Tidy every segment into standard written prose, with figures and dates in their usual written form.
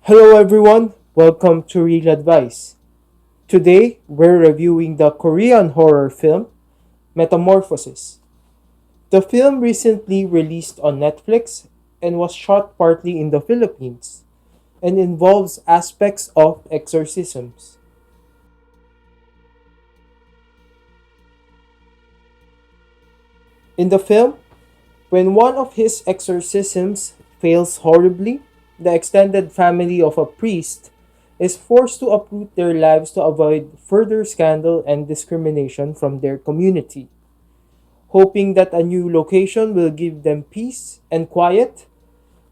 Hello everyone, welcome to Real Advice. Today, we're reviewing the Korean horror film Metamorphosis. The film recently released on Netflix and was shot partly in the Philippines and involves aspects of exorcisms. In the film, when one of his exorcisms fails horribly, the extended family of a priest is forced to uproot their lives to avoid further scandal and discrimination from their community. Hoping that a new location will give them peace and quiet,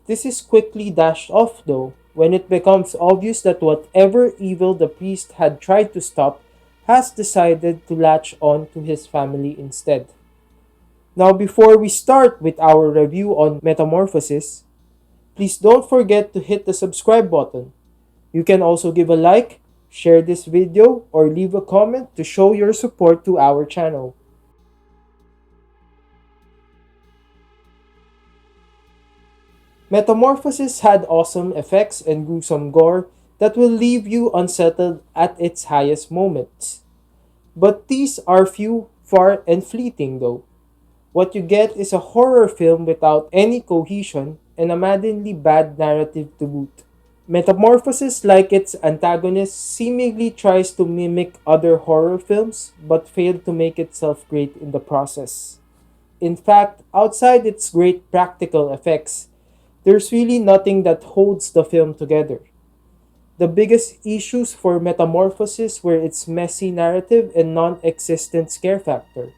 this is quickly dashed off though when it becomes obvious that whatever evil the priest had tried to stop has decided to latch on to his family instead. Now, before we start with our review on Metamorphosis, please don't forget to hit the subscribe button. You can also give a like, share this video, or leave a comment to show your support to our channel. Metamorphosis had awesome effects and gruesome gore that will leave you unsettled at its highest moments. But these are few, far, and fleeting though. What you get is a horror film without any cohesion and a maddeningly bad narrative to boot. Metamorphosis, like its antagonist, seemingly tries to mimic other horror films but failed to make itself great in the process. In fact, outside its great practical effects, there's really nothing that holds the film together. The biggest issues for Metamorphosis were its messy narrative and non existent scare factor.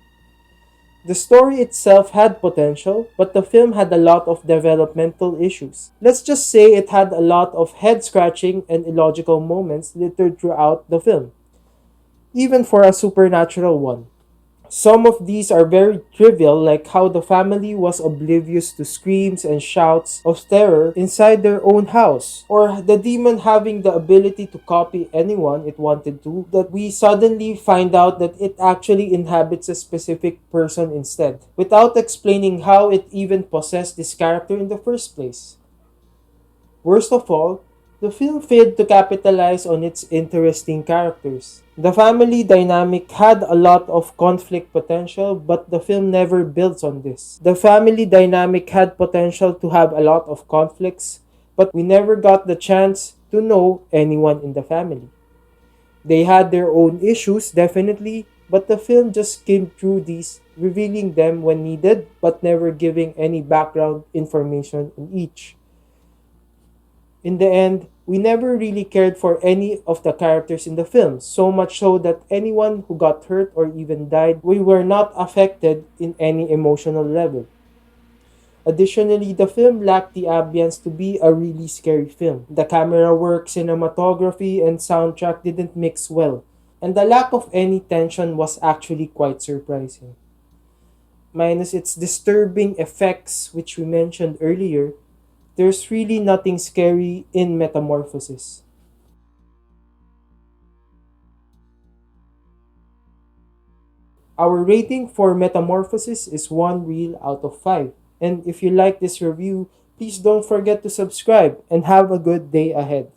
The story itself had potential, but the film had a lot of developmental issues. Let's just say it had a lot of head scratching and illogical moments littered throughout the film, even for a supernatural one. Some of these are very trivial, like how the family was oblivious to screams and shouts of terror inside their own house, or the demon having the ability to copy anyone it wanted to, that we suddenly find out that it actually inhabits a specific person instead, without explaining how it even possessed this character in the first place. Worst of all, the film failed to capitalize on its interesting characters. The family dynamic had a lot of conflict potential, but the film never builds on this. The family dynamic had potential to have a lot of conflicts, but we never got the chance to know anyone in the family. They had their own issues, definitely, but the film just came through these, revealing them when needed, but never giving any background information on each. In the end, we never really cared for any of the characters in the film, so much so that anyone who got hurt or even died, we were not affected in any emotional level. Additionally, the film lacked the ambience to be a really scary film. The camera work, cinematography, and soundtrack didn't mix well, and the lack of any tension was actually quite surprising. Minus its disturbing effects, which we mentioned earlier, there's really nothing scary in Metamorphosis. Our rating for Metamorphosis is 1 reel out of 5. And if you like this review, please don't forget to subscribe and have a good day ahead.